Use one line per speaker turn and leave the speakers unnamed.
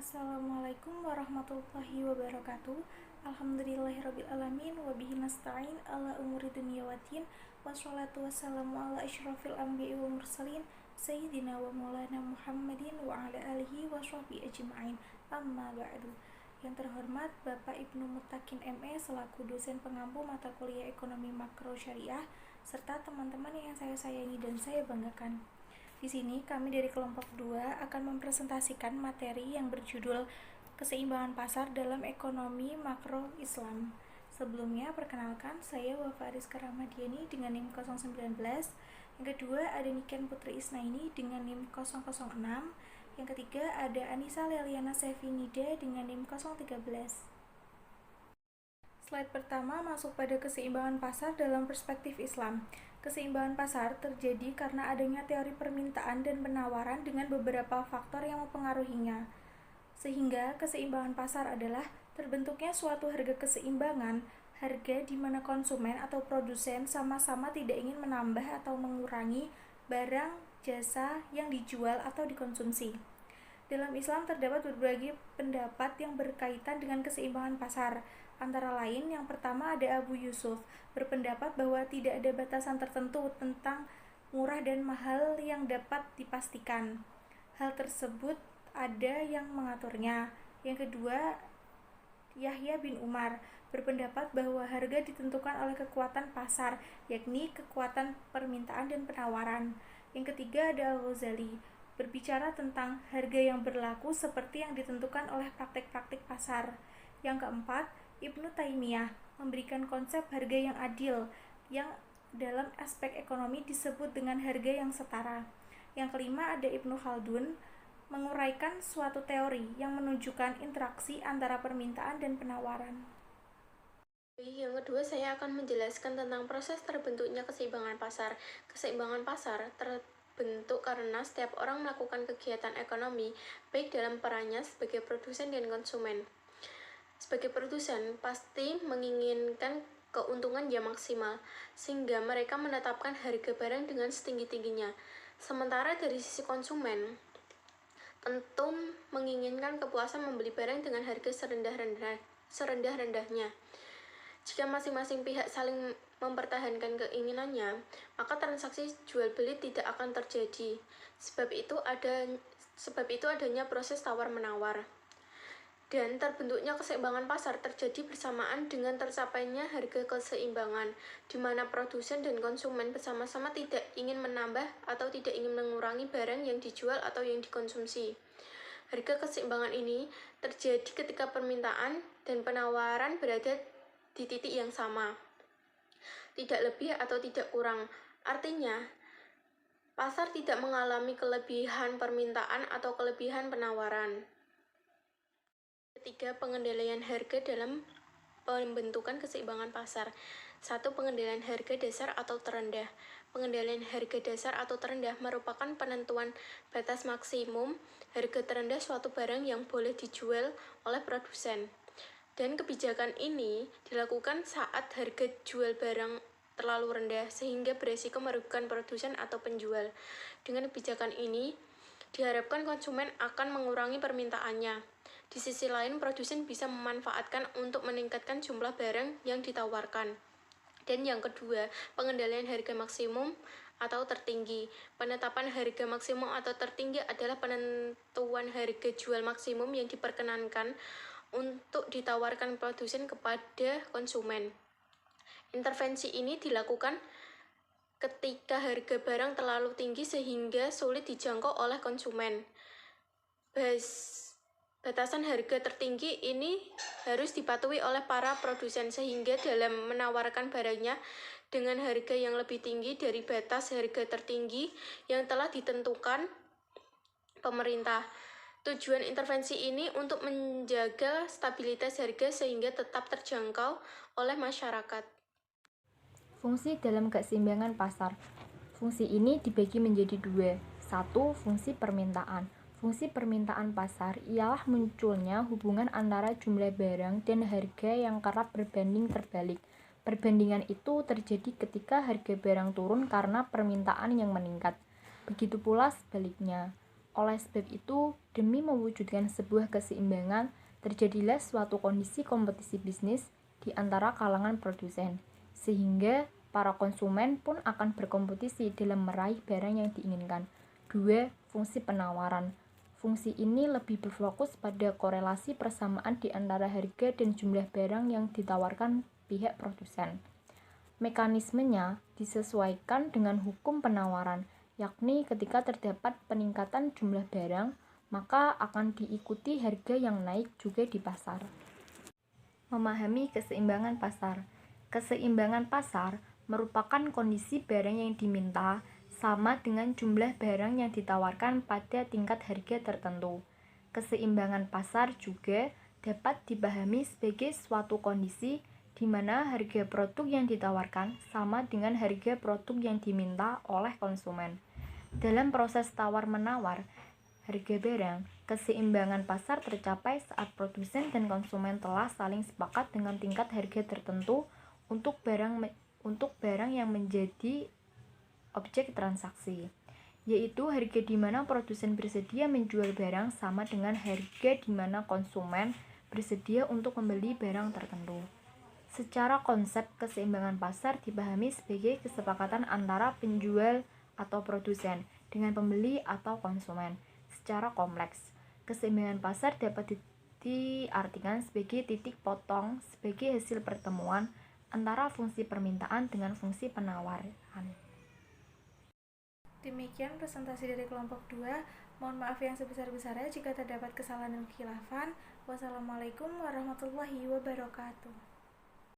Assalamualaikum warahmatullahi wabarakatuh. Alhamdulillahirrabbilalamin. Wabihi nasta'in ala umuri dunia waddin. Wassalatu wassalamu ala asyrafil anbiya'i wal mursalin Sayyidina wa maulana Muhammadin wa ala alihi wa sahbihi ajma'in. Amma ba'du. Yang terhormat Bapak Ibnu Muttaqin ME selaku dosen pengampu mata kuliah Ekonomi Makro Syariah serta teman-teman yang saya sayangi dan saya banggakan. Di sini kami dari kelompok 2 akan mempresentasikan materi yang berjudul Keseimbangan Pasar dalam Ekonomi Makro Islam. Sebelumnya perkenalkan, saya Wafa Ariska Rahmadiani dengan NIM 019. Yang kedua ada Niken Putri Isnaini dengan NIM 006. Yang ketiga ada Anissa Leliana Sevinida dengan NIM 013. Slide pertama masuk pada keseimbangan pasar dalam perspektif Islam. Keseimbangan pasar terjadi karena adanya teori permintaan dan penawaran dengan beberapa faktor yang mempengaruhinya. Sehingga keseimbangan pasar adalah terbentuknya suatu harga keseimbangan, harga di mana konsumen atau produsen sama-sama tidak ingin menambah atau mengurangi barang, jasa yang dijual atau dikonsumsi. Dalam Islam terdapat berbagai pendapat yang berkaitan dengan keseimbangan pasar. Antara lain, yang pertama ada Abu Yusuf, berpendapat bahwa tidak ada batasan tertentu tentang murah dan mahal yang dapat dipastikan. Hal tersebut ada yang mengaturnya. Yang kedua, Yahya bin Umar, berpendapat bahwa harga ditentukan oleh kekuatan pasar, yakni kekuatan permintaan dan penawaran. Yang ketiga ada Al-Ghazali, berbicara tentang harga yang berlaku seperti yang ditentukan oleh praktik-praktik pasar. Yang keempat, Ibnu Taimiyah memberikan konsep harga yang adil, yang dalam aspek ekonomi disebut dengan harga yang setara. Yang kelima ada Ibnu Khaldun, menguraikan suatu teori yang menunjukkan interaksi antara permintaan dan penawaran.
Yang kedua, saya akan menjelaskan tentang proses terbentuknya keseimbangan pasar. Keseimbangan pasar terbentuk karena setiap orang melakukan kegiatan ekonomi, baik dalam perannya sebagai produsen dan konsumen. Sebagai produsen, pasti menginginkan keuntungan yang maksimal, sehingga mereka menetapkan harga barang dengan setinggi-tingginya. Sementara dari sisi konsumen, tentu menginginkan kepuasan membeli barang dengan harga serendah-rendahnya. Jika masing-masing pihak saling mempertahankan keinginannya, maka transaksi jual-beli tidak akan terjadi. Sebab itu adanya proses tawar-menawar. Dan terbentuknya keseimbangan pasar terjadi bersamaan dengan tercapainya harga keseimbangan, di mana produsen dan konsumen bersama-sama tidak ingin menambah atau tidak ingin mengurangi barang yang dijual atau yang dikonsumsi. Harga keseimbangan ini terjadi ketika permintaan dan penawaran berada di titik yang sama, tidak lebih atau tidak kurang. Artinya, pasar tidak mengalami kelebihan permintaan atau kelebihan penawaran. Ketiga, pengendalian harga dalam pembentukan keseimbangan pasar. 1. Pengendalian harga dasar atau terendah. Pengendalian harga dasar atau terendah merupakan penentuan batas maksimum harga terendah suatu barang yang boleh dijual oleh produsen. Dan kebijakan ini dilakukan saat harga jual barang terlalu rendah sehingga beresiko merugikan produsen atau penjual. Dengan kebijakan ini, diharapkan konsumen akan mengurangi permintaannya. Di sisi lain, produsen bisa memanfaatkan untuk meningkatkan jumlah barang yang ditawarkan. Dan yang kedua, pengendalian harga maksimum atau tertinggi. Penetapan harga maksimum atau tertinggi adalah penentuan harga jual maksimum yang diperkenankan untuk ditawarkan produsen kepada konsumen. Intervensi ini dilakukan ketika harga barang terlalu tinggi sehingga sulit dijangkau oleh konsumen. Batasan harga tertinggi ini harus dipatuhi oleh para produsen sehingga dalam menawarkan barangnya dengan harga yang lebih tinggi dari batas harga tertinggi yang telah ditentukan pemerintah. Tujuan intervensi ini untuk menjaga stabilitas harga sehingga tetap terjangkau oleh masyarakat.
Fungsi dalam keseimbangan pasar. Fungsi ini dibagi menjadi dua. 1. Fungsi permintaan. Fungsi permintaan pasar ialah munculnya hubungan antara jumlah barang dan harga yang kerap berbanding terbalik. Perbandingan itu terjadi ketika harga barang turun karena permintaan yang meningkat. Begitu pula sebaliknya. Oleh sebab itu, demi mewujudkan sebuah keseimbangan, terjadilah suatu kondisi kompetisi bisnis di antara kalangan produsen, sehingga para konsumen pun akan berkompetisi dalam meraih barang yang diinginkan. 2. Fungsi penawaran. Fungsi ini lebih berfokus pada korelasi persamaan di antara harga dan jumlah barang yang ditawarkan pihak produsen. Mekanismenya disesuaikan dengan hukum penawaran, yakni ketika terdapat peningkatan jumlah barang, maka akan diikuti harga yang naik juga di pasar. Memahami keseimbangan pasar. Keseimbangan pasar merupakan kondisi barang yang diminta sama dengan jumlah barang yang ditawarkan pada tingkat harga tertentu. Keseimbangan pasar juga dapat dipahami sebagai suatu kondisi di mana harga produk yang ditawarkan sama dengan harga produk yang diminta oleh konsumen. Dalam proses tawar-menawar harga barang, keseimbangan pasar tercapai saat produsen dan konsumen telah saling sepakat dengan tingkat harga tertentu untuk barang yang menjadi objek transaksi, yaitu harga di mana produsen bersedia menjual barang sama dengan harga di mana konsumen bersedia untuk membeli barang tertentu. Secara konsep, keseimbangan pasar dipahami sebagai kesepakatan antara penjual atau produsen dengan pembeli atau konsumen. Secara kompleks, keseimbangan pasar dapat diartikan sebagai titik potong sebagai hasil pertemuan antara fungsi permintaan dengan fungsi penawaran.
Demikian presentasi dari kelompok 2. Mohon maaf yang sebesar-besarnya jika terdapat kesalahan dan kekhilafan. Wassalamualaikum warahmatullahi wabarakatuh.